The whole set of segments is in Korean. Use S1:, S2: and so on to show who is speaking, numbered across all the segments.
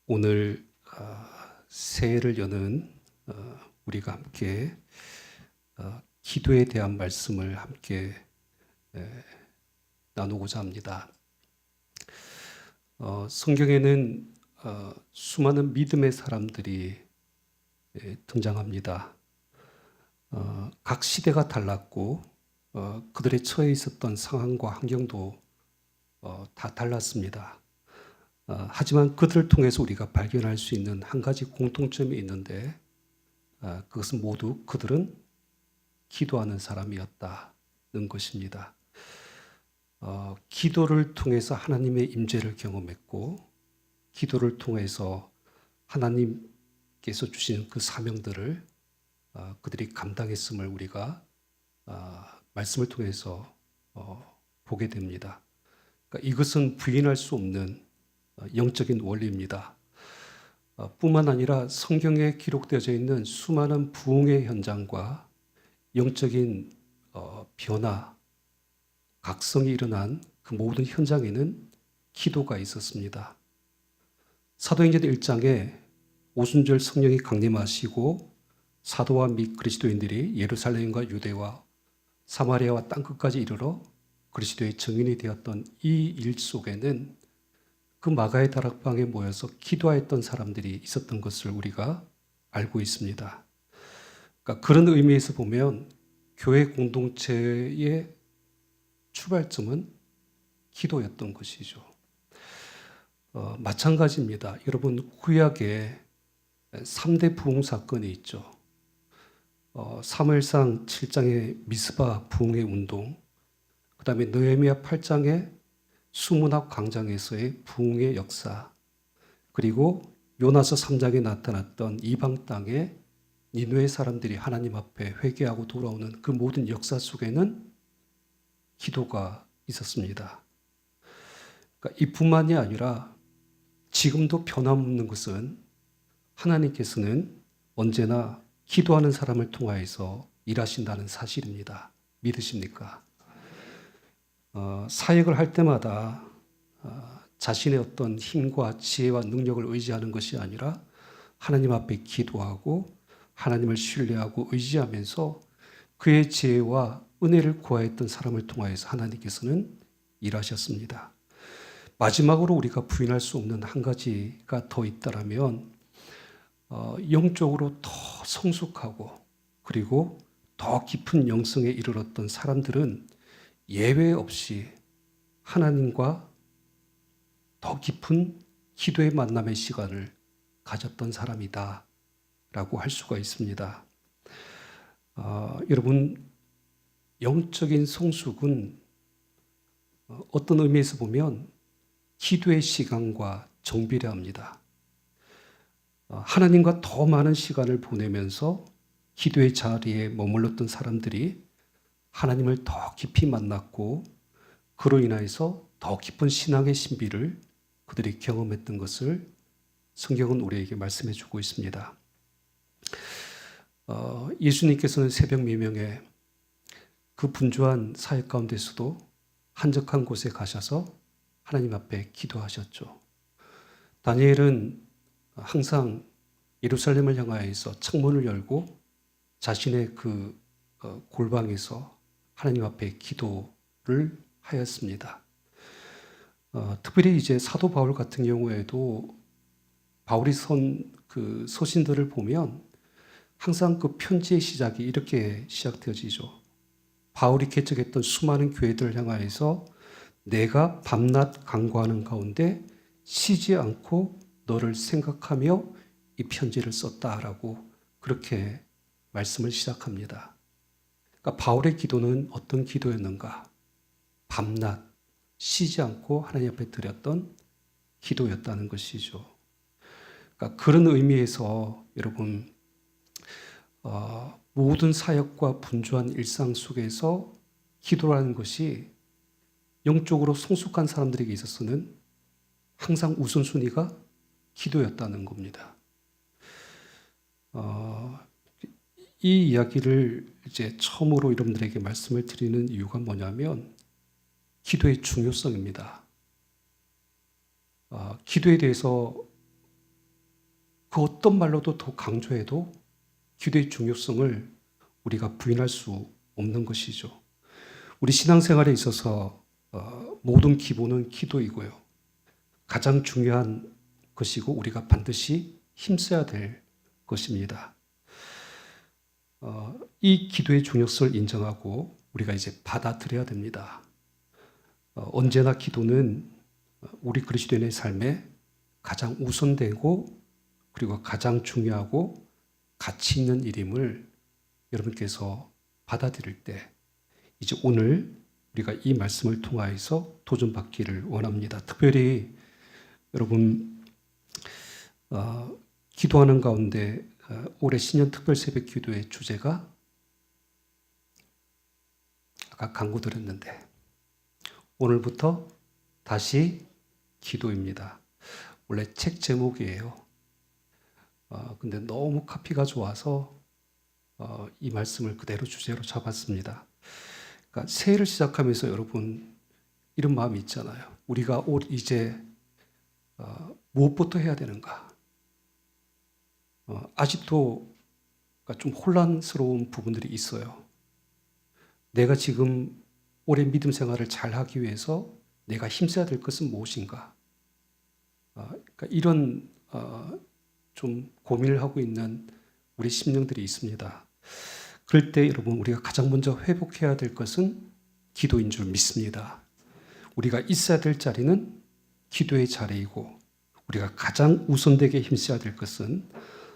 S1: 오늘 새해를 여는 우리가 함께 기도에 대한 말씀을 함께 나누고자 합니다. 성경에는 수많은 믿음의 사람들이 등장합니다. 각 시대가 달랐고 그들의 처해 있었던 상황과 환경도 다 달랐습니다. 하지만 그들을 통해서 우리가 발견할 수 있는 한 가지 공통점이 있는데 그것은 모두 그들은 기도하는 사람이었다는 것입니다. 기도를 통해서 하나님의 임재를 경험했고 기도를 통해서 하나님께서 주신 그 사명들을 그들이 감당했음을 우리가 말씀을 통해서 보게 됩니다. 그러니까 이것은 부인할 수 없는 영적인 원리입니다. 뿐만 아니라 성경에 기록되어져 있는 수많은 부흥의 현장과 영적인 변화, 각성이 일어난 그 모든 현장에는 기도가 있었습니다. 사도행전 1장에 오순절 성령이 강림하시고 사도와 및 그리스도인들이 예루살렘과 유대와 사마리아와 땅끝까지 이르러 그리스도의 증인이 되었던 이 일 속에는 그 마가의 다락방에 모여서 기도했던 사람들이 있었던 것을 우리가 알고 있습니다. 그러니까 그런 의미에서 보면 교회 공동체의 출발점은 기도였던 것이죠. 마찬가지입니다. 여러분 구약에 3대 부흥 사건이 있죠. 사무엘상 7장의 미스바 부흥의 운동, 그 다음에 느헤미야 8장의 수문학 광장에서의 부흥의 역사, 그리고 요나서 3장에 나타났던 이방 땅의 니느웨 사람들이 하나님 앞에 회개하고 돌아오는 그 모든 역사 속에는 기도가 있었습니다. 그러니까 이뿐만이 아니라 지금도 변함없는 것은 하나님께서는 언제나 기도하는 사람을 통하여서 일하신다는 사실입니다. 믿으십니까? 사역을 할 때마다 자신의 어떤 힘과 지혜와 능력을 의지하는 것이 아니라 하나님 앞에 기도하고 하나님을 신뢰하고 의지하면서 그의 지혜와 은혜를 구하였던 사람을 통하여서 하나님께서는 일하셨습니다. 마지막으로 우리가 부인할 수 없는 한 가지가 더 있다라면 영적으로 더 성숙하고 그리고 더 깊은 영성에 이르렀던 사람들은 예외 없이 하나님과 더 깊은 기도의 만남의 시간을 가졌던 사람이다 라고 할 수가 있습니다. 여러분, 영적인 성숙은 어떤 의미에서 보면 기도의 시간과 정비례합니다. 하나님과 더 많은 시간을 보내면서 기도의 자리에 머물렀던 사람들이 하나님을 더 깊이 만났고 그로 인하여서 더 깊은 신앙의 신비를 그들이 경험했던 것을 성경은 우리에게 말씀해 주고 있습니다. 예수님께서는 새벽 미명에 그 분주한 사역 가운데서도 한적한 곳에 가셔서 하나님 앞에 기도하셨죠. 다니엘은 항상 예루살렘을 향하여서 창문을 열고 자신의 그 골방에서 하나님 앞에 기도를 하였습니다. 특별히 이제 사도 바울 같은 경우에도 바울이 그 서신들을 보면 항상 그 편지의 시작이 이렇게 시작되어지죠. 바울이 개척했던 수많은 교회들을 향하여서 내가 밤낮 간구하는 가운데 쉬지 않고 너를 생각하며 이 편지를 썼다라고 그렇게 말씀을 시작합니다. 그러니까 바울의 기도는 어떤 기도였는가? 밤낮 쉬지 않고 하나님 앞에 드렸던 기도였다는 것이죠. 그러니까 그런 의미에서 여러분 모든 사역과 분주한 일상 속에서 기도라는 것이 영적으로 성숙한 사람들에게 있어서는 항상 우선순위가 기도였다는 겁니다. 이 이야기를 이제 처음으로 여러분들에게 말씀을 드리는 이유가 뭐냐면 기도의 중요성입니다. 기도에 대해서 그 어떤 말로도 더 강조해도 기도의 중요성을 우리가 부인할 수 없는 것이죠. 우리 신앙생활에 있어서 모든 기본은 기도이고요. 가장 중요한 것이고 우리가 반드시 힘써야 될 것입니다. 이 기도의 중요성을 인정하고 우리가 이제 받아들여야 됩니다. 언제나 기도는 우리 그리스도인의 삶에 가장 우선되고 그리고 가장 중요하고 가치 있는 일임을 여러분께서 받아들일 때 이제 오늘 우리가 이 말씀을 통하여서 도전받기를 원합니다. 특별히 여러분 기도하는 가운데 올해 신년 특별 새벽 기도의 주제가 아까 광고 드렸는데 오늘부터 다시 기도입니다. 원래 책 제목이에요. 근데 너무 카피가 좋아서 이 말씀을 그대로 주제로 잡았습니다. 그러니까 새해를 시작하면서 여러분 이런 마음이 있잖아요. 우리가 이제 무엇부터 해야 되는가? 아직도 좀 혼란스러운 부분들이 있어요. 내가 지금 올해 믿음 생활을 잘 하기 위해서 내가 힘써야 될 것은 무엇인가? 그러니까 이런 좀 고민을 하고 있는 우리 심령들이 있습니다. 그럴 때 여러분 우리가 가장 먼저 회복해야 될 것은 기도인 줄 믿습니다. 우리가 있어야 될 자리는 기도의 자리이고 우리가 가장 우선되게 힘써야 될 것은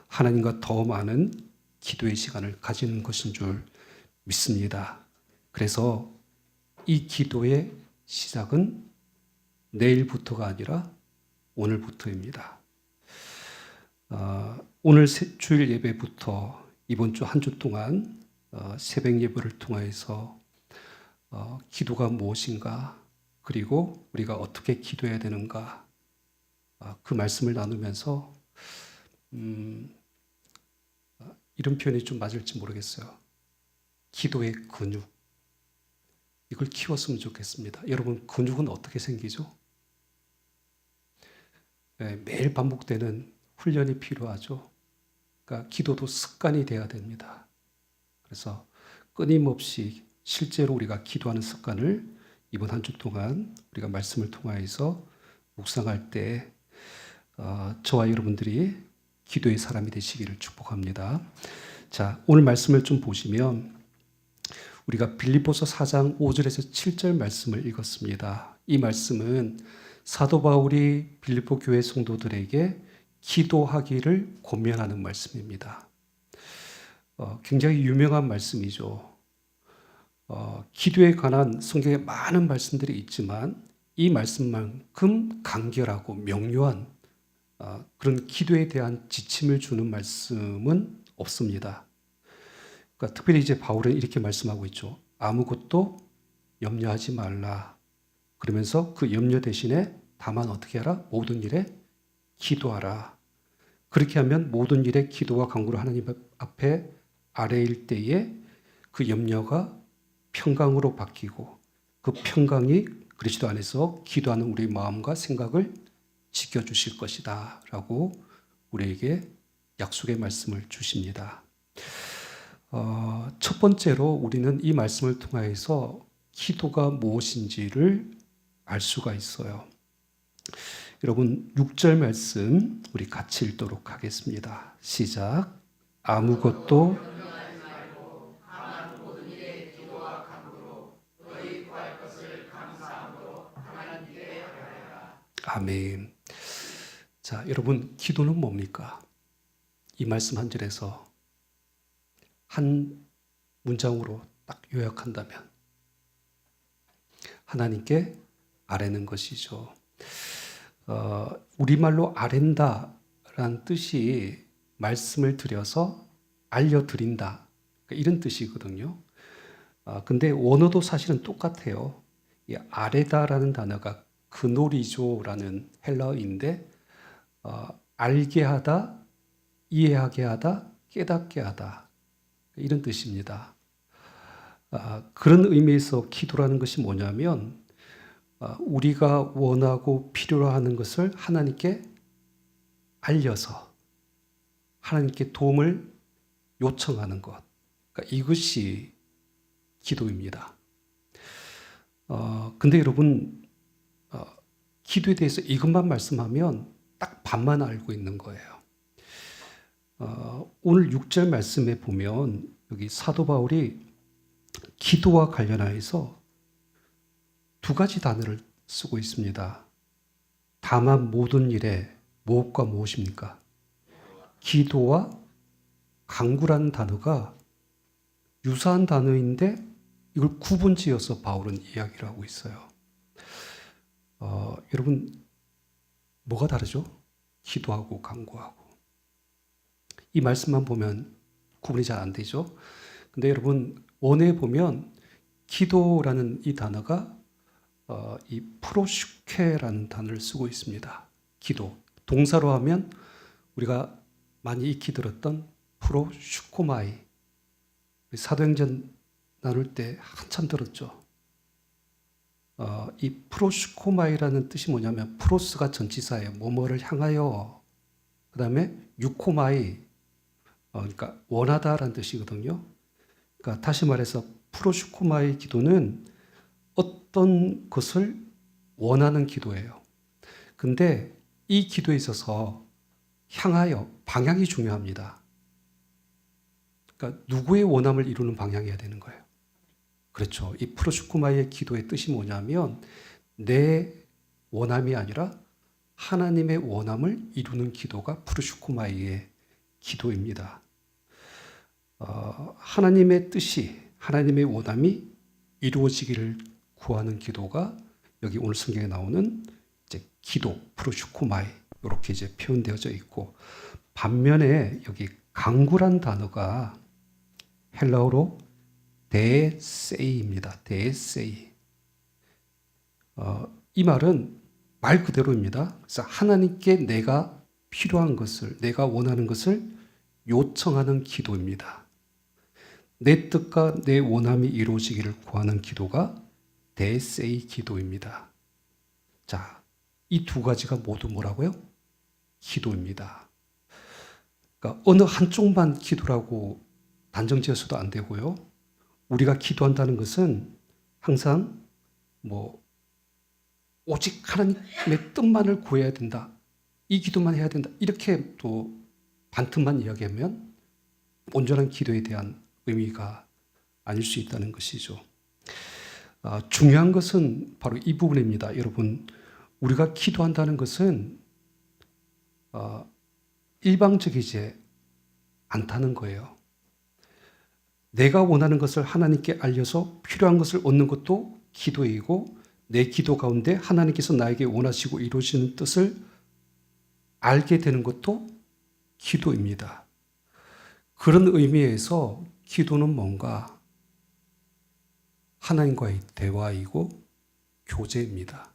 S1: 하나님과 더 많은 기도의 시간을 가지는 것인 줄 믿습니다. 그래서 이 기도의 시작은 내일부터가 아니라 오늘부터입니다. 오늘 주일 예배부터 이번 주 한 주 동안 새벽 예배를 통해서 기도가 무엇인가 그리고 우리가 어떻게 기도해야 되는가 그 말씀을 나누면서 이런 표현이 좀 맞을지 모르겠어요. 기도의 근육 이걸 키웠으면 좋겠습니다. 여러분 근육은 어떻게 생기죠? 매일 반복되는 훈련이 필요하죠. 그러니까 기도도 습관이 돼야 됩니다. 그래서 끊임없이 실제로 우리가 기도하는 습관을 이번 한 주 동안 우리가 말씀을 통하여서 묵상할 때 저와 여러분들이 기도의 사람이 되시기를 축복합니다. 자, 오늘 말씀을 좀 보시면 우리가 빌립보서 4장 5절에서 7절 말씀을 읽었습니다. 이 말씀은 사도 바울이 빌립보 교회 성도들에게 기도하기를 권면하는 말씀입니다. 굉장히 유명한 말씀이죠. 기도에 관한 성경에 많은 말씀들이 있지만 이 말씀만큼 간결하고 명료한 그런 기도에 대한 지침을 주는 말씀은 없습니다. 그러니까 특별히 이제 바울은 이렇게 말씀하고 있죠. 아무것도 염려하지 말라. 그러면서 그 염려 대신에 다만 어떻게 하라? 모든 일에 기도하라. 그렇게 하면 모든 일에 기도와 간구를 하나님 앞에 아뢰일 때에 그 염려가 평강으로 바뀌고 그 평강이 그리스도 안에서 기도하는 우리 마음과 생각을 지켜주실 것이다 라고 우리에게 약속의 말씀을 주십니다. 첫 번째로 우리는 이 말씀을 통해서 기도가 무엇인지를 알 수가 있어요. 여러분 6절 말씀 우리 같이 읽도록 하겠습니다. 시작. 아무것도 아멘. 자, 여러분 기도는 뭡니까? 이 말씀 한 절에서 한 문장으로 딱 요약한다면 하나님께 아뢰는 것이죠. 우리말로 아랜다라는 뜻이 말씀을 드려서 알려드린다 이런 뜻이거든요. 근데 원어도 사실은 똑같아요. 이 아레다라는 단어가 그노리조라는 헬라어인데 알게 하다, 이해하게 하다, 깨닫게 하다 이런 뜻입니다. 그런 의미에서 기도라는 것이 뭐냐면 우리가 원하고 필요로 하는 것을 하나님께 알려서 하나님께 도움을 요청하는 것. 그러니까 이것이 기도입니다. 근데 여러분, 기도에 대해서 이것만 말씀하면 딱 반만 알고 있는 거예요. 오늘 6절 말씀에 보면 여기 사도 바울이 기도와 관련하여서 두 가지 단어를 쓰고 있습니다. 다만 모든 일에 무엇과 무엇입니까? 기도와 간구라는 단어가 유사한 단어인데 이걸 구분지어서 바울은 이야기를 하고 있어요. 여러분, 뭐가 다르죠? 기도하고 간구하고. 이 말씀만 보면 구분이 잘 안 되죠? 근데 여러분, 원어에 보면 기도라는 이 단어가 이 프로슈케라는 단어를 쓰고 있습니다. 기도. 동사로 하면 우리가 많이 익히 들었던 프로슈코마이. 사도행전 나눌 때 한참 들었죠. 이 프로슈코마이라는 뜻이 뭐냐면 프로스가 전치사예요. 뭐뭐를 향하여. 그 다음에 유코마이. 그러니까 원하다라는 뜻이거든요. 그러니까 다시 말해서 프로슈코마이 기도는 어떤 것을 원하는 기도예요. 근데 이 기도에 있어서 향하여 방향이 중요합니다. 그러니까 누구의 원함을 이루는 방향이어야 되는 거예요. 그렇죠. 이 프로슈코마이의 기도의 뜻이 뭐냐면 내 원함이 아니라 하나님의 원함을 이루는 기도가 프로슈코마이의 기도입니다. 하나님의 뜻이, 하나님의 원함이 이루어지기를 구하는 기도가 여기 오늘 성경에 나오는 이제 기도, 프로슈코마이 이렇게 이제 표현되어져 있고, 반면에 여기 간구란 단어가 헬라어로 데세이입니다. 데세이. 이 말은 말 그대로입니다. 그래서 하나님께 내가 필요한 것을, 내가 원하는 것을 요청하는 기도입니다. 내 뜻과 내 원함이 이루어지기를 구하는 기도가 데세이 기도입니다. 자, 이 두 가지가 모두 뭐라고요? 기도입니다. 그러니까 어느 한쪽만 기도라고 단정 지어서도 안 되고요. 우리가 기도한다는 것은 항상 오직 하나님의 뜻만을 구해야 된다. 이 기도만 해야 된다. 이렇게 또 반틈만 이야기하면 온전한 기도에 대한 의미가 아닐 수 있다는 것이죠. 중요한 것은 바로 이 부분입니다. 여러분, 우리가 기도한다는 것은 일방적이지 않다는 거예요. 내가 원하는 것을 하나님께 알려서 필요한 것을 얻는 것도 기도이고, 내 기도 가운데 하나님께서 나에게 원하시고 이루시는 뜻을 알게 되는 것도 기도입니다. 그런 의미에서 기도는 뭔가 하나님과의 대화이고 교제입니다.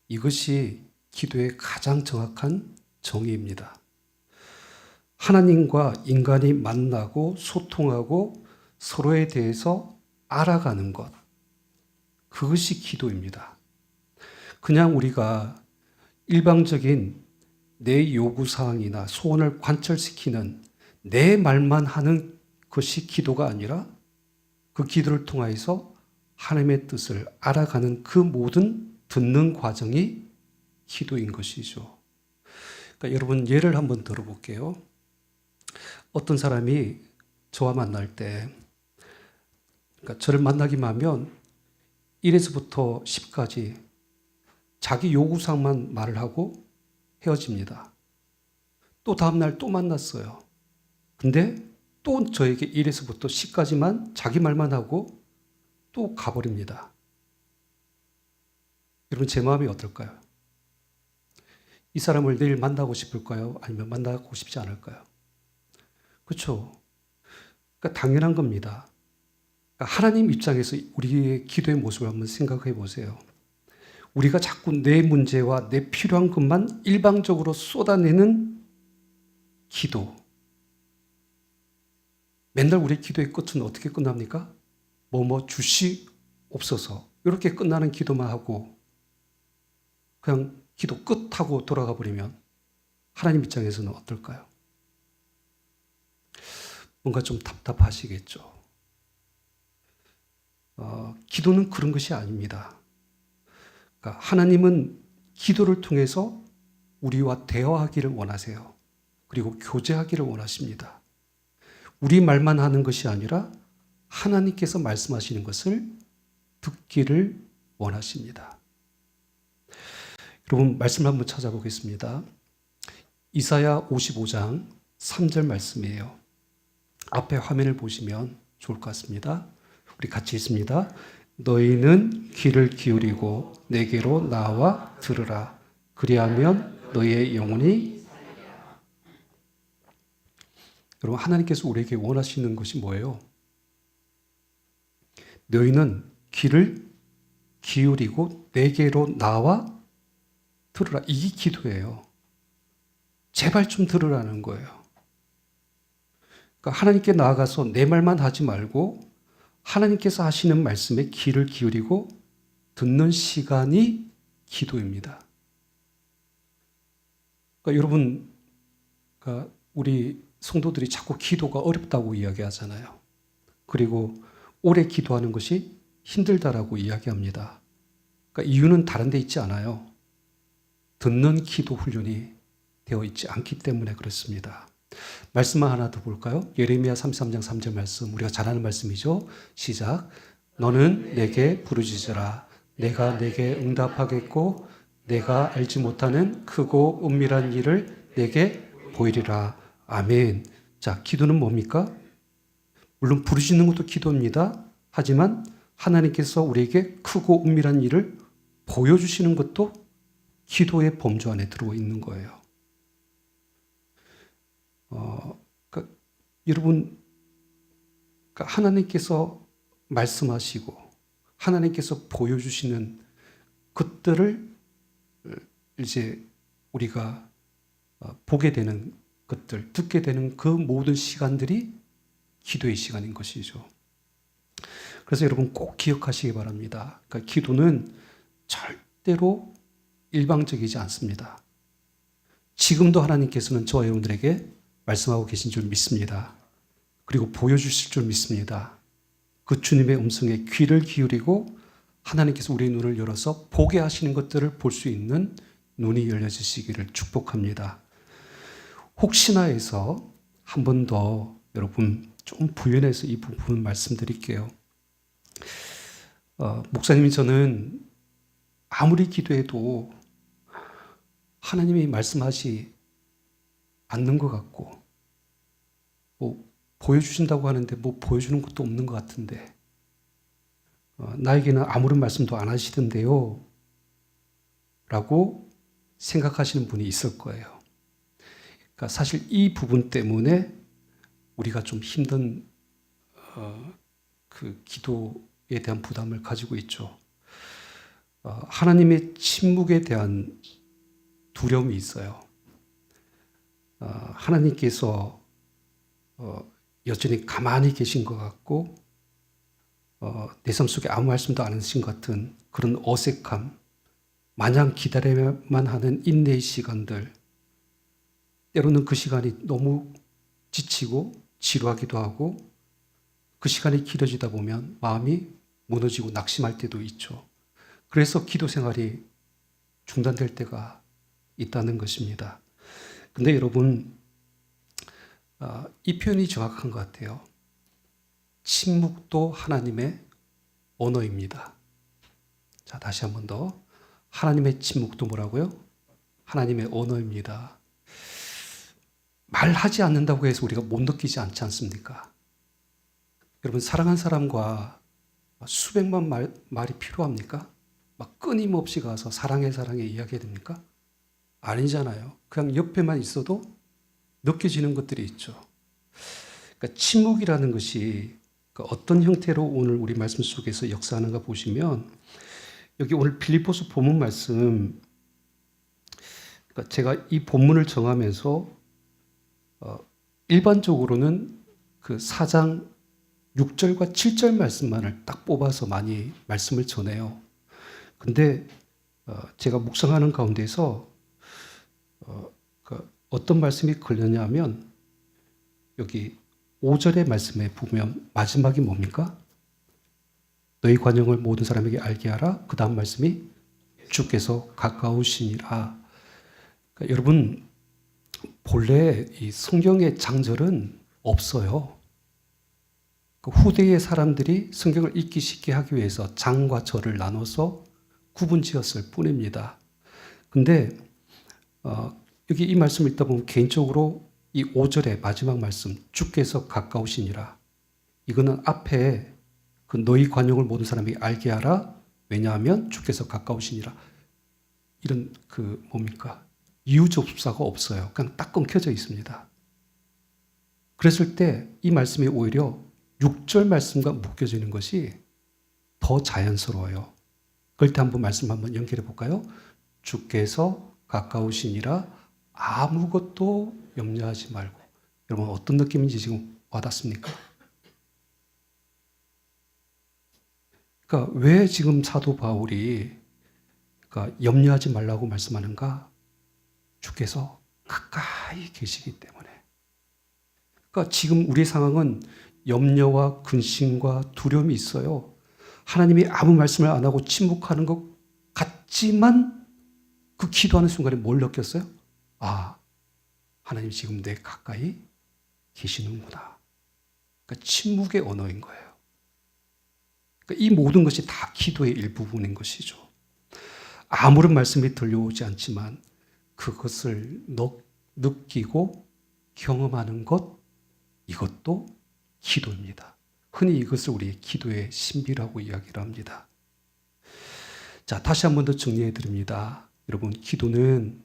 S1: 이것이 기도의 가장 정확한 정의입니다. 하나님과 인간이 만나고 소통하고 서로에 대해서 알아가는 것, 그것이 기도입니다. 그냥 우리가 일방적인 내 요구사항이나 소원을 관철시키는 내 말만 하는 것이 기도가 아니라 그 기도를 통하여서 하나님의 뜻을 알아가는 그 모든 듣는 과정이 기도인 것이죠. 그러니까 여러분, 예를 한번 들어볼게요. 어떤 사람이 저와 만날 때, 그러니까 저를 만나기만 하면 1에서부터 10까지 자기 요구사항만 말을 하고 헤어집니다. 또 다음날 또 만났어요. 근데 또 저에게 1에서부터 10까지만 자기 말만 하고 또 가버립니다. 여러분, 제 마음이 어떨까요? 이 사람을 내일 만나고 싶을까요? 아니면 만나고 싶지 않을까요? 그렇죠? 그러니까 당연한 겁니다. 그러니까 하나님 입장에서 우리의 기도의 모습을 한번 생각해 보세요. 우리가 자꾸 내 문제와 내 필요한 것만 일방적으로 쏟아내는 기도. 맨날 우리 기도의 끝은 어떻게 끝납니까? 주시옵소서. 이렇게 끝나는 기도만 하고 그냥 기도 끝하고 돌아가 버리면 하나님 입장에서는 어떨까요? 뭔가 좀 답답하시겠죠. 기도는 그런 것이 아닙니다. 그러니까 하나님은 기도를 통해서 우리와 대화하기를 원하세요. 그리고 교제하기를 원하십니다. 우리 말만 하는 것이 아니라 하나님께서 말씀하시는 것을 듣기를 원하십니다. 여러분, 말씀을 한번 찾아보겠습니다. 이사야 55장 3절 말씀이에요. 앞에 화면을 보시면 좋을 것 같습니다. 우리 같이 읽습니다. 너희는 귀를 기울이고 내게로 나와 들으라. 그리하면 너희의 영혼이. 여러분, 하나님께서 우리에게 원하시는 것이 뭐예요? 너희는 귀를 기울이고 내게로 나와 들으라. 이게 기도예요. 제발 좀 들으라는 거예요. 그러니까 하나님께 나아가서 내 말만 하지 말고 하나님께서 하시는 말씀에 귀를 기울이고 듣는 시간이 기도입니다. 그러니까 여러분, 그러니까 우리 성도들이 자꾸 기도가 어렵다고 이야기하잖아요. 그리고 오래 기도하는 것이 힘들다라고 이야기합니다. 그러니까 이유는 다른 데 있지 않아요. 듣는 기도 훈련이 되어 있지 않기 때문에 그렇습니다. 말씀만 하나 더 볼까요? 예레미야 33장 3절 말씀, 우리가 잘 아는 말씀이죠. 시작. 너는 내게 부르짖으라. 내가 내게 응답하겠고 내가 알지 못하는 크고 은밀한 일을 내게 보이리라. 아멘. 자, 기도는 뭡니까? 물론 부르짖는 것도 기도입니다. 하지만 하나님께서 우리에게 크고 은밀한 일을 보여주시는 것도 기도의 범주 안에 들어와 있는 거예요. 그러니까 여러분, 그러니까 하나님께서 말씀하시고 하나님께서 보여주시는 것들을 이제 우리가 보게 되는 것들, 듣게 되는 그 모든 시간들이 기도의 시간인 것이죠. 그래서 여러분 꼭 기억하시기 바랍니다. 그러니까 기도는 절대로 일방적이지 않습니다. 지금도 하나님께서는 저와 여러분들에게 말씀하고 계신 줄 믿습니다. 그리고 보여주실 줄 믿습니다. 그 주님의 음성에 귀를 기울이고 하나님께서 우리의 눈을 열어서 보게 하시는 것들을 볼 수 있는 눈이 열려지시기를 축복합니다. 혹시나 해서 한 번 더 여러분 좀 부연해서 이 부분 말씀드릴게요. 목사님이 저는 아무리 기도해도 하나님이 말씀하지 않는 것 같고 뭐 보여주신다고 하는데 뭐 보여주는 것도 없는 것 같은데 나에게는 아무런 말씀도 안 하시던데요 라고 생각하시는 분이 있을 거예요. 그러니까 사실 이 부분 때문에 우리가 좀 힘든 그 기도에 대한 부담을 가지고 있죠. 하나님의 침묵에 대한 두려움이 있어요. 하나님께서 여전히 가만히 계신 것 같고 내 삶 속에 아무 말씀도 안 하신 것 같은 그런 어색함, 마냥 기다려야만 하는 인내의 시간들, 때로는 그 시간이 너무 지치고 지루하기도 하고 그 시간이 길어지다 보면 마음이 무너지고 낙심할 때도 있죠. 그래서 기도 생활이 중단될 때가 있다는 것입니다. 근데 여러분, 이 표현이 정확한 것 같아요. 침묵도 하나님의 언어입니다. 자, 다시 한 번 더. 하나님의 침묵도 뭐라고요? 하나님의 언어입니다. 말하지 않는다고 해서 우리가 못 느끼지 않지 않습니까? 여러분, 사랑한 사람과 수백만 말이 필요합니까? 막 끊임없이 가서 사랑해 이야기해야 됩니까? 아니잖아요. 그냥 옆에만 있어도 느껴지는 것들이 있죠. 그러니까 침묵이라는 것이 어떤 형태로 오늘 우리 말씀 속에서 역사하는가 보시면 여기 오늘 필리포스 본문 말씀, 그러니까 제가 이 본문을 정하면서 일반적으로는 그 4장 6절과 7절 말씀만을 딱 뽑아서 많이 말씀을 전해요. 근데 제가 묵상하는 가운데서 어떤 말씀이 걸렸냐면 여기 5절의 말씀에 보면 마지막이 뭡니까? 너희 관용을 모든 사람에게 알게 하라. 그 다음 말씀이 주께서 가까우시니라. 그러니까 여러분, 본래 이 성경의 장절은 없어요. 그 후대의 사람들이 성경을 읽기 쉽게 하기 위해서 장과 절을 나눠서 구분지었을 뿐입니다. 근데 여기 이 말씀을 읽다 보면 개인적으로 이 5절의 마지막 말씀, 주께서 가까우시니라. 이거는 앞에 그 너희 관용을 모든 사람에게 알게 하라. 왜냐하면 주께서 가까우시니라. 이런 그 뭡니까? 이유접속사가 없어요. 그냥 딱 끊겨져 있습니다. 그랬을 때 이 말씀이 오히려 6절 말씀과 묶여지는 것이 더 자연스러워요. 그럴 때 한번 말씀 한번 연결해 볼까요? 주께서 가까우시니라 아무것도 염려하지 말고. 여러분 어떤 느낌인지 지금 와닿습니까? 그러니까 왜 지금 사도 바울이 그러니까 염려하지 말라고 말씀하는가? 주께서 가까이 계시기 때문에. 그러니까 지금 우리 상황은 염려와 근심과 두려움이 있어요. 하나님이 아무 말씀을 안 하고 침묵하는 것 같지만 그 기도하는 순간에 뭘 느꼈어요? 아, 하나님 지금 내 가까이 계시는구나. 그러니까 침묵의 언어인 거예요. 그러니까 이 모든 것이 다 기도의 일부분인 것이죠. 아무런 말씀이 들려오지 않지만 그것을 느끼고 경험하는 것, 이것도 기도입니다. 흔히 이것을 우리의 기도의 신비라고 이야기를 합니다. 자, 다시 한 번 더 정리해 드립니다. 여러분, 기도는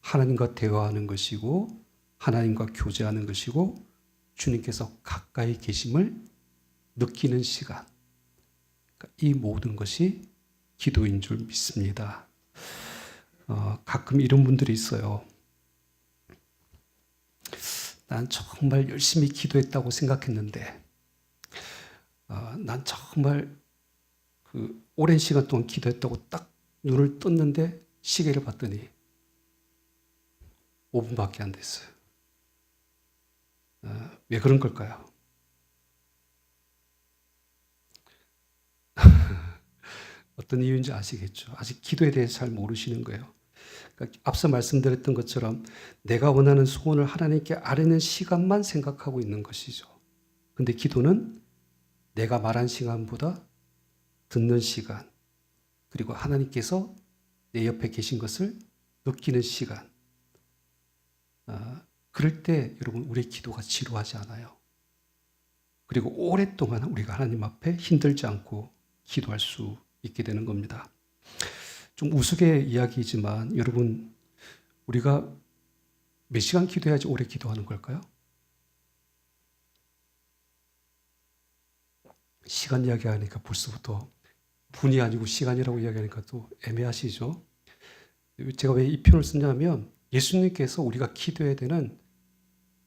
S1: 하나님과 대화하는 것이고 하나님과 교제하는 것이고 주님께서 가까이 계심을 느끼는 시간. 이 모든 것이 기도인 줄 믿습니다. 가끔 이런 분들이 있어요. 난 정말 열심히 기도했다고 생각했는데 난 정말 그 오랜 시간 동안 기도했다고 딱 눈을 떴는데 시계를 봤더니 5분밖에 안 됐어요. 왜 그런 걸까요? 어떤 이유인지 아시겠죠? 아직 기도에 대해서 잘 모르시는 거예요. 그러니까 앞서 말씀드렸던 것처럼 내가 원하는 소원을 하나님께 아뢰는 시간만 생각하고 있는 것이죠. 근데 기도는 내가 말한 시간보다 듣는 시간, 그리고 하나님께서 내 옆에 계신 것을 느끼는 시간. 그럴 때 여러분 우리의 기도가 지루하지 않아요. 그리고 오랫동안 우리가 하나님 앞에 힘들지 않고 기도할 수 있게 되는 겁니다. 좀 우스개 이야기이지만 여러분 우리가 몇 시간 기도해야지 오래 기도하는 걸까요? 시간 이야기하니까 벌써부터 분이 아니고 시간이라고 이야기하니까 또 애매하시죠? 제가 왜 이 표현을 쓰냐면 예수님께서 우리가 기도해야 되는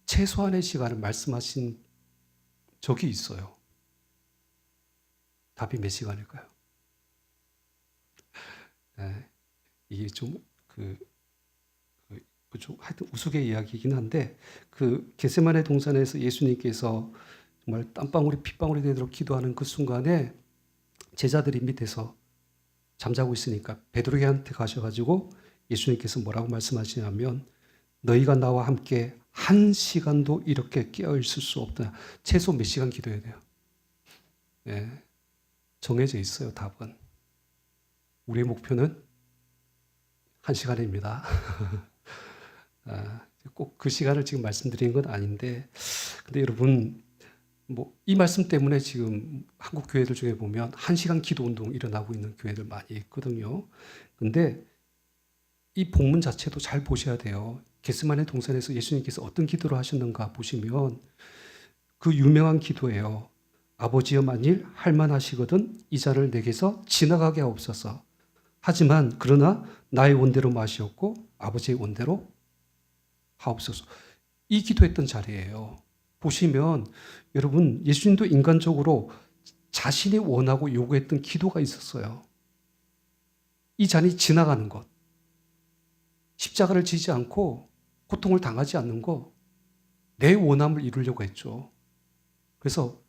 S1: 최소한의 시간을 말씀하신 적이 있어요. 답이 몇 시간일까요? 네, 이게 좀 하여튼 우스개 이야기이긴 한데 그 겟세마네 동산에서 예수님께서 정말 땀방울이 핏방울이 되도록 기도하는 그 순간에 제자들이 밑에서 잠자고 있으니까 베드로에게 가셔가지고 예수님께서 뭐라고 말씀하시냐면 너희가 나와 함께 한 시간도 이렇게 깨어있을 수 없다. 최소 몇 시간 기도해야 돼요? 네, 정해져 있어요. 답은. 우리의 목표는 1시간입니다. 꼭 그 시간을 지금 말씀드리는 건 아닌데 근데 여러분 이 말씀 때문에 지금 한국 교회들 중에 보면 1시간 기도 운동 일어나고 있는 교회들 많이 있거든요. 근데 이 본문 자체도 잘 보셔야 돼요. 겟세마네 동산에서 예수님께서 어떤 기도를 하셨는가 보시면 그 유명한 기도예요. 아버지여 만일 할만하시거든 이 잔을 내게서 지나가게 하옵소서. 하지만 그러나 나의 원대로 마시옵고 아버지의 원대로 하옵소서. 이 기도했던 자리예요. 보시면 여러분 예수님도 인간적으로 자신이 원하고 요구했던 기도가 있었어요. 이 잔이 지나가는 것. 십자가를 지지 않고 고통을 당하지 않는 것. 내 원함을 이루려고 했죠. 그래서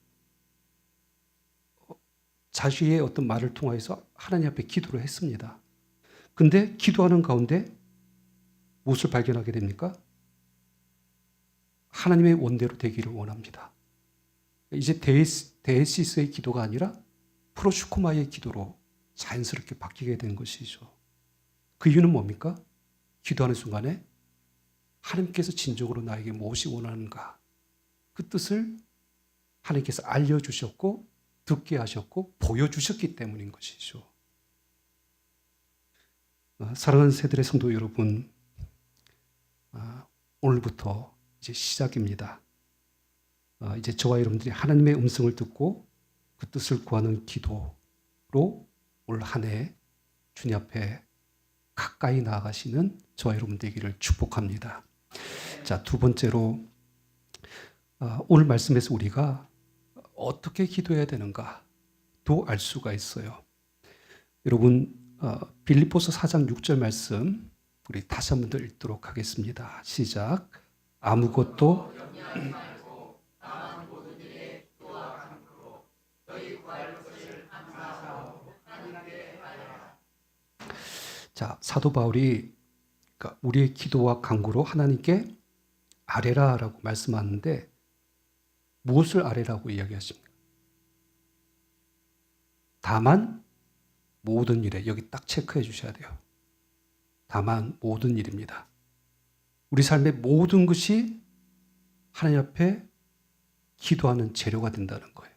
S1: 자기의 어떤 말을 통해서 하나님 앞에 기도를 했습니다. 근데 기도하는 가운데 무엇을 발견하게 됩니까? 하나님의 원대로 되기를 원합니다. 이제 데에시스의 기도가 아니라 프로슈코마의 기도로 자연스럽게 바뀌게 된 것이죠. 그 이유는 뭡니까? 기도하는 순간에 하나님께서 진정으로 나에게 무엇이 원하는가, 그 뜻을 하나님께서 알려주셨고 듣게 하셨고 보여주셨기 때문인 것이죠. 사랑하는 새들의 성도 여러분, 오늘부터 이제 시작입니다. 이제 저와 여러분들이 하나님의 음성을 듣고 그 뜻을 구하는 기도로 올 한 해 주님 앞에 가까이 나아가시는 저와 여러분 되기를 축복합니다. 자, 두 번째로 오늘 말씀에서 우리가 어떻게 기도해야 되는가도 알 수가 있어요. 여러분, 빌립보서 4장 6절 말씀 우리 다시 한번 더 읽도록 하겠습니다. 시작. 아무것도 자, 사도 바울이 그러니까 우리의 기도와 간구로 하나님께 아뢰라라고 말씀하는데 무엇을 아뢰라고 이야기하십니까? 다만 모든 일에, 여기 딱 체크해 주셔야 돼요. 다만 모든 일입니다. 우리 삶의 모든 것이 하나님 앞에 기도하는 재료가 된다는 거예요.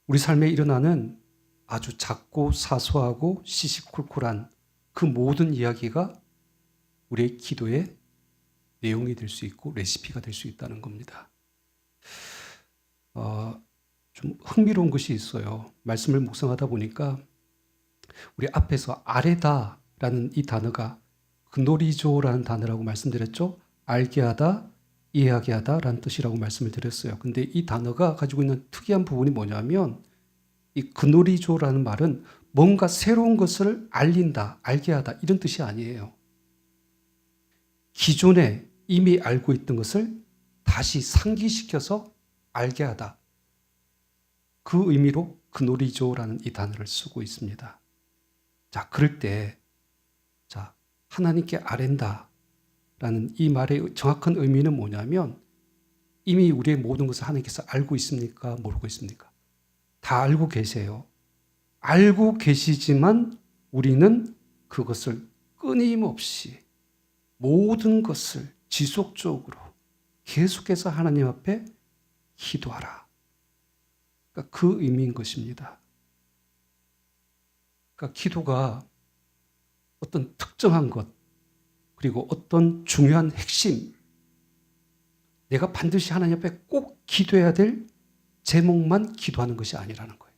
S1: 우리 삶에 일어나는 아주 작고 사소하고 시시콜콜한 그 모든 이야기가 우리의 기도의 내용이 될 수 있고 레시피가 될 수 있다는 겁니다. 좀 흥미로운 것이 있어요. 말씀을 묵상하다 보니까 우리 앞에서 아뢰다라는 이 단어가 그노리조라는 단어라고 말씀드렸죠. 알게 하다, 이해하게 하다라는 뜻이라고 말씀을 드렸어요. 근데 이 단어가 가지고 있는 특이한 부분이 뭐냐면 이 그노리조라는 말은 뭔가 새로운 것을 알린다, 알게 하다 이런 뜻이 아니에요. 기존에 이미 알고 있던 것을 다시 상기시켜서 알게 하다. 그 의미로 그노리조라는 이 단어를 쓰고 있습니다. 자, 그럴 때 자, 하나님께 아랜다라는 이 말의 정확한 의미는 뭐냐면 이미 우리의 모든 것을 하나님께서 알고 있습니까? 모르고 있습니까? 다 알고 계세요. 알고 계시지만 우리는 그것을 끊임없이 모든 것을 지속적으로 계속해서 하나님 앞에 기도하라. 그러니까 그 의미인 것입니다. 그러니까 기도가 어떤 특정한 것, 그리고 어떤 중요한 핵심, 내가 반드시 하나님 앞에 꼭 기도해야 될 제목만 기도하는 것이 아니라는 거예요.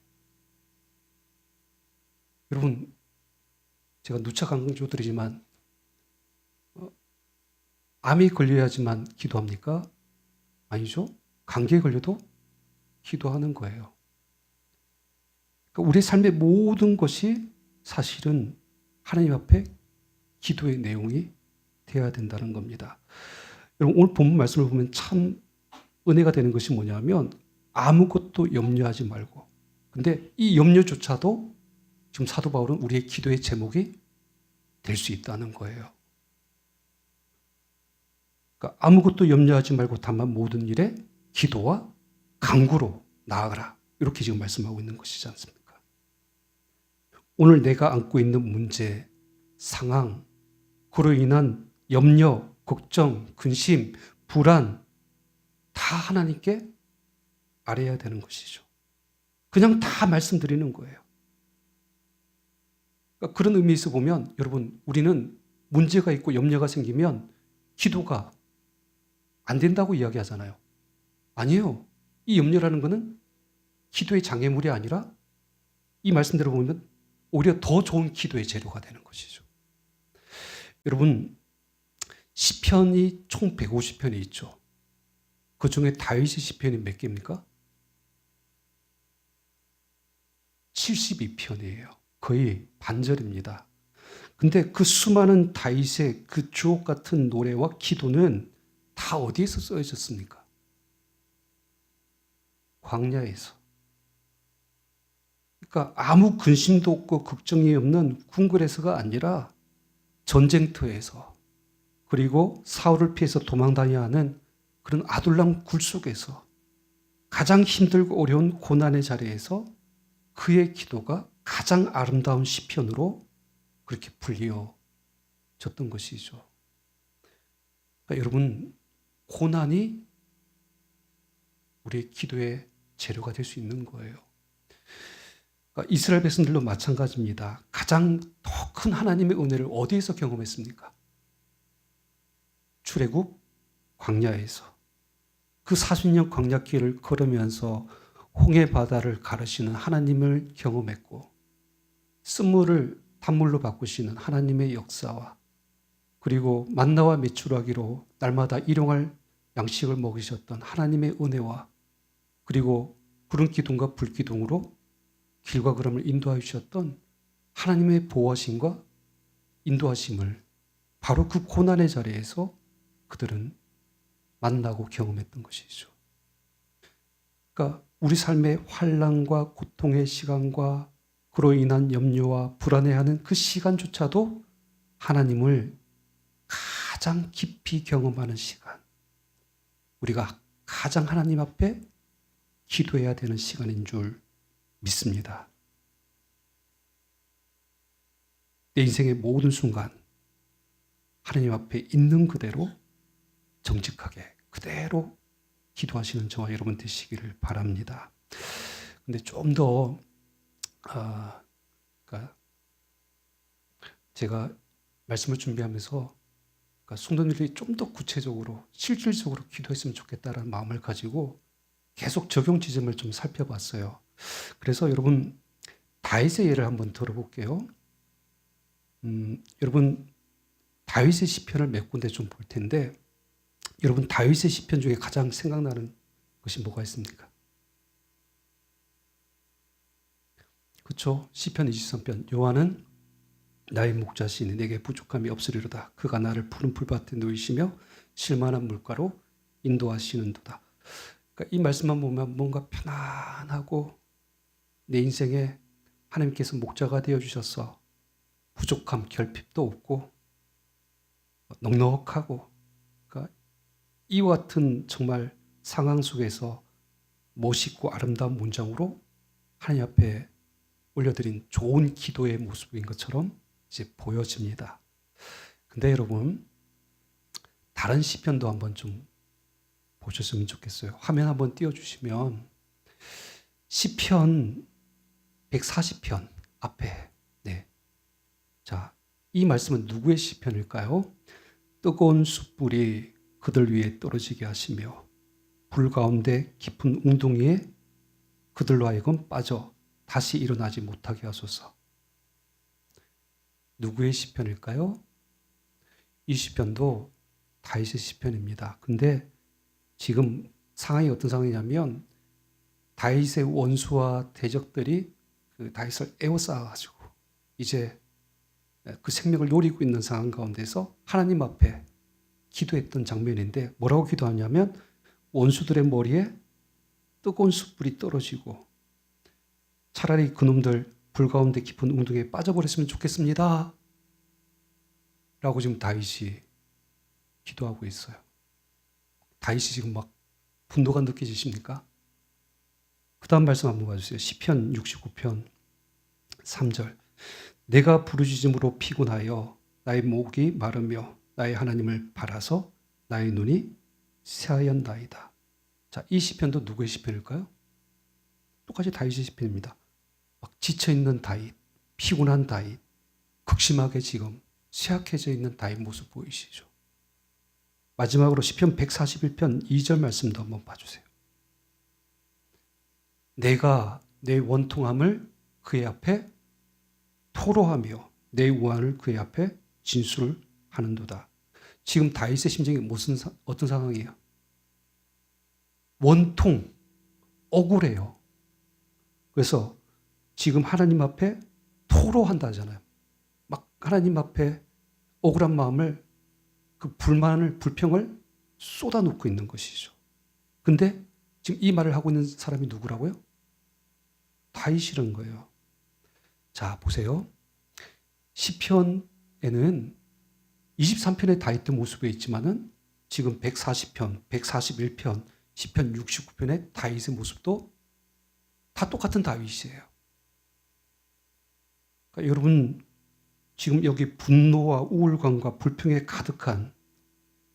S1: 여러분, 제가 누차 강조드리지만 암이 걸려야지만 기도합니까? 아니죠. 감기에 걸려도 기도하는 거예요. 그러니까 우리 삶의 모든 것이 사실은 하나님 앞에 기도의 내용이 되어야 된다는 겁니다. 여러분, 오늘 본문 말씀을 보면 참 은혜가 되는 것이 뭐냐면 아무것도 염려하지 말고, 근데 이 염려조차도 지금 사도 바울은 우리의 기도의 제목이 될 수 있다는 거예요. 그러니까 아무것도 염려하지 말고 다만 모든 일에 기도와 간구로 나아가라. 이렇게 지금 말씀하고 있는 것이지 않습니까? 오늘 내가 안고 있는 문제, 상황, 그로 인한 염려, 걱정, 근심, 불안 다 하나님께 아뢰야 되는 것이죠. 그냥 다 말씀드리는 거예요. 그러니까 그런 의미에서 보면 여러분, 우리는 문제가 있고 염려가 생기면 기도가 안 된다고 이야기하잖아요. 아니에요. 이 염려라는 것은 기도의 장애물이 아니라 이 말씀대로 보면 오히려 더 좋은 기도의 재료가 되는 것이죠. 여러분, 시편이 총 150편이 있죠. 그 중에 다윗의 시편이 몇 개입니까? 72편이에요. 거의 반절입니다. 근데 그 수많은 다윗의 그 주옥 같은 노래와 기도는 다 어디에서 쓰여졌습니까? 광야에서. 그러니까 아무 근심도 없고 걱정이 없는 궁궐에서가 아니라 전쟁터에서, 그리고 사울을 피해서 도망다녀야 하는 그런 아둘람 굴 속에서, 가장 힘들고 어려운 고난의 자리에서 그의 기도가 가장 아름다운 시편으로 그렇게 불리어졌던 것이죠. 그러니까 여러분, 고난이 우리의 기도의 재료가 될 수 있는 거예요. 그러니까 이스라엘 백성들도 마찬가지입니다. 가장 더 큰 하나님의 은혜를 어디에서 경험했습니까? 출애굽 광야에서. 그 40년 광야길을 걸으면서 홍해 바다를 가르시는 하나님을 경험했고, 쓴물을 단물로 바꾸시는 하나님의 역사와, 그리고 만나와 메추라기로 날마다 일용할 양식을 먹이셨던 하나님의 은혜와, 그리고 구름 기둥과 불 기둥으로 길과 걸음을 인도하여 주셨던 하나님의 보호하심과 인도하심을 바로 그 고난의 자리에서 그들은 만나고 경험했던 것이죠. 그러니까 우리 삶의 환난과 고통의 시간과 그로 인한 염려와 불안해하는 그 시간조차도 하나님을 가장 깊이 경험하는 시간, 우리가 가장 하나님 앞에 기도해야 되는 시간인 줄 믿습니다. 내 인생의 모든 순간 하나님 앞에 있는 그대로 정직하게 그대로 기도하시는 저와 여러분 되시기를 바랍니다. 근데 좀 더 그러니까 제가 말씀을 준비하면서 성도님들이 좀 더 구체적으로 실질적으로 기도했으면 좋겠다라는 마음을 가지고 계속 적용 지점을 좀 살펴봤어요. 그래서 여러분 다윗의 예를 한번 들어볼게요. 여러분 다윗의 시편을 몇 군데 좀 볼 텐데, 여러분 다윗의 시편 중에 가장 생각나는 것이 뭐가 있습니까? 그렇죠? 시편 23편. 여호와는 나의 목자시니 내게 부족함이 없으리로다. 그가 나를 푸른 풀밭에 누이시며 실만한 물가로 인도하시는도다. 그러니까 이 말씀만 보면 뭔가 편안하고 내 인생에 하나님께서 목자가 되어주셔서 부족함, 결핍도 없고 넉넉하고, 그러니까 이와 같은 정말 상황 속에서 멋있고 아름다운 문장으로 하나님 앞에 올려드린 좋은 기도의 모습인 것처럼 이제 보여집니다. 근데 여러분 다른 시편도 한번 좀 보셨으면 좋겠어요. 화면 한번 띄워주시면 시편 140편 앞에, 네. 자, 이 말씀은 누구의 시편일까요? 뜨거운 숯불이 그들 위에 떨어지게 하시며 불 가운데 깊은 웅덩이에 그들로 하여금 빠져 다시 일어나지 못하게 하소서. 누구의 시편일까요? 이 시편도 다윗의 시편입니다. 근데 지금 상황이 어떤 상황이냐면 다윗의 원수와 대적들이 그 다윗을 에워싸가지고 이제 그 생명을 노리고 있는 상황 가운데서 하나님 앞에 기도했던 장면인데, 뭐라고 기도하냐면 원수들의 머리에 뜨거운 숯불이 떨어지고 차라리 그놈들 불 가운데 깊은 웅덩이에 빠져버렸으면 좋겠습니다 라고 지금 다윗이 기도하고 있어요. 다윗이 지금 막 분노가 느껴지십니까? 그 다음 말씀 한번 봐주세요. 시편 69편 3절. 내가 부르짖음으로 피곤하여 나의 목이 마르며 나의 하나님을 바라서 나의 눈이 새하였나이다. 자, 이 시편도 누구의 시편일까요? 똑같이 다윗의 시편입니다. 막 지쳐있는 다윗, 피곤한 다윗, 극심하게 지금 쇠약해져 있는 다윗 모습 보이시죠? 마지막으로 시편 141편 2절 말씀도 한번 봐주세요. 내가 내 원통함을 그의 앞에 토로하며 내 우환을 그의 앞에 진술을 하는도다. 지금 다윗의 심정이 어떤 상황이에요? 원통, 억울해요. 그래서 지금 하나님 앞에 토로한다잖아요. 막 하나님 앞에 억울한 마음을, 그 불만을, 불평을 쏟아놓고 있는 것이죠. 근데 지금 이 말을 하고 있는 사람이 누구라고요? 다윗이라는 거예요. 자, 보세요. 시편에는 23편의 다윗의 모습이 있지만은 지금 140편, 141편, 시편 69편의 다윗의 모습도 다 똑같은 다윗이에요. 그러니까 여러분, 지금 여기 분노와 우울감과 불평에 가득한,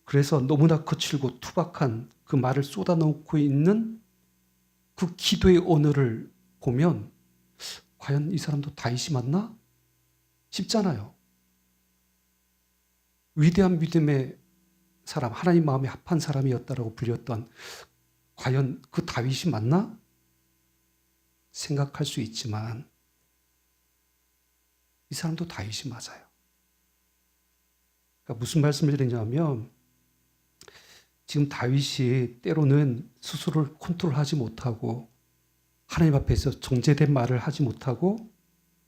S1: 그래서 너무나 거칠고 투박한 그 말을 쏟아놓고 있는 그 기도의 언어를 보면 과연 이 사람도 다윗이 맞나? 싶잖아요. 위대한 믿음의 사람, 하나님 마음에 합한 사람이었다라고 불렸던 과연 그 다윗이 맞나? 생각할 수 있지만 이 사람도 다윗이 맞아요. 그러니까 무슨 말씀을 드리냐면 지금 다윗이 때로는 스스로를 컨트롤하지 못하고 하나님 앞에서 정제된 말을 하지 못하고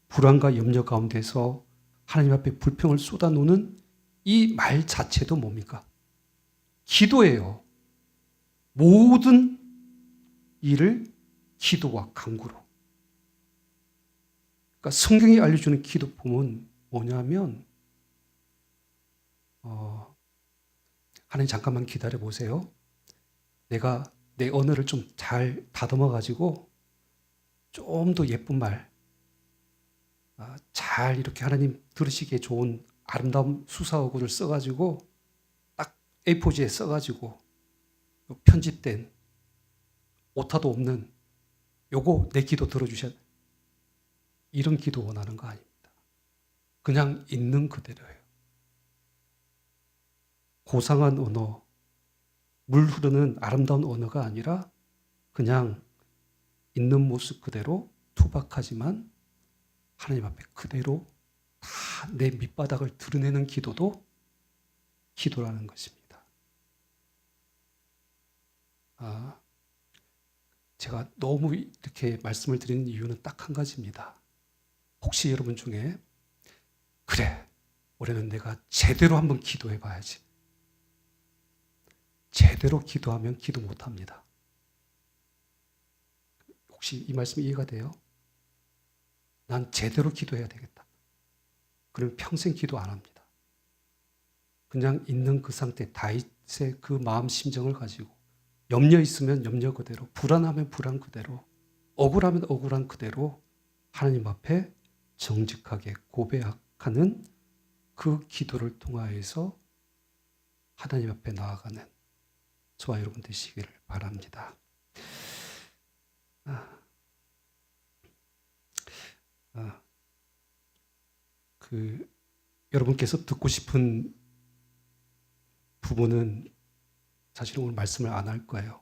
S1: 불안과 염려 가운데서 하나님 앞에 불평을 쏟아놓는 이 말 자체도 뭡니까? 기도예요. 모든 일을 기도와 간구로. 그러니까 성경이 알려주는 기도품은 뭐냐면 하나님 잠깐만 기다려 보세요. 내가 내 언어를 좀 잘 다듬어 가지고 좀 더 예쁜 말, 잘 이렇게 하나님 들으시기에 좋은 아름다운 수사어구를 써가지고 딱 A4지에 써가지고 편집된 오타도 없는 요거 내 기도 들어주셔야 돼. 이런 기도 원하는 거 아닙니다. 그냥 있는 그대로예요. 고상한 언어, 물 흐르는 아름다운 언어가 아니라 그냥 있는 모습 그대로 투박하지만 하나님 앞에 그대로 다 내 밑바닥을 드러내는 기도도 기도라는 것입니다. 제가 너무 이렇게 말씀을 드리는 이유는 딱 한 가지입니다. 혹시 여러분 중에 그래, 올해는 내가 제대로 한번 기도해 봐야지. 제대로 기도하면 기도 못합니다. 혹시 이 말씀이 이해가 돼요? 난 제대로 기도해야 되겠다. 그러면 평생 기도 안 합니다. 그냥 있는 그 상태, 다윗의 그 마음 심정을 가지고 염려 있으면 염려 그대로, 불안하면 불안 그대로, 억울하면 억울한 그대로 하나님 앞에 정직하게 고백하는 그 기도를 통하여서 하나님 앞에 나아가는 저와 여러분 되시기를 바랍니다. 여러분께서 듣고 싶은 부분은 사실 오늘 말씀을 안 할 거예요.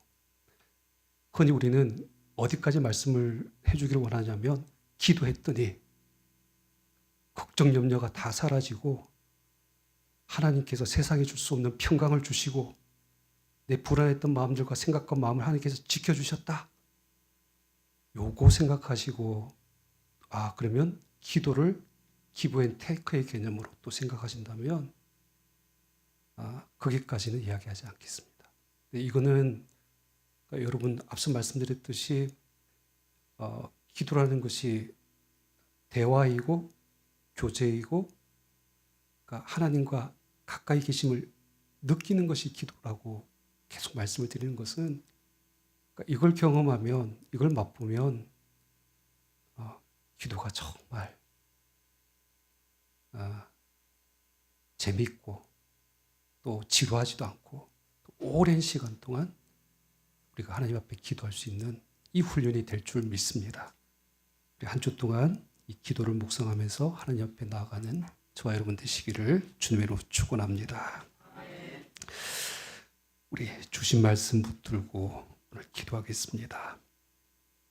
S1: 흔히 우리는 어디까지 말씀을 해주기를 원하냐면 기도했더니 걱정 염려가 다 사라지고 하나님께서 세상에 줄 수 없는 평강을 주시고 내 불안했던 마음들과 생각과 마음을 하나님께서 지켜주셨다. 요거 생각하시고 그러면 기도를 기브앤테이크의 개념으로 또 생각하신다면 거기까지는 이야기하지 않겠습니다. 이거는 그러니까 여러분 앞서 말씀드렸듯이 기도라는 것이 대화이고 교제이고 그러니까 하나님과 가까이 계심을 느끼는 것이 기도라고 계속 말씀을 드리는 것은 그러니까 이걸 경험하면 이걸 맛보면 기도가 정말 재밌고 또 지루하지도 않고 또 오랜 시간 동안 우리가 하나님 앞에 기도할 수 있는 이 훈련이 될 줄 믿습니다. 우리 한 주 동안 이 기도를 묵상하면서 하나님 앞에 나아가는 저와 여러분 되시기를 주님으로 축원합니다. 우리 주신 말씀 붙들고 오늘 기도하겠습니다.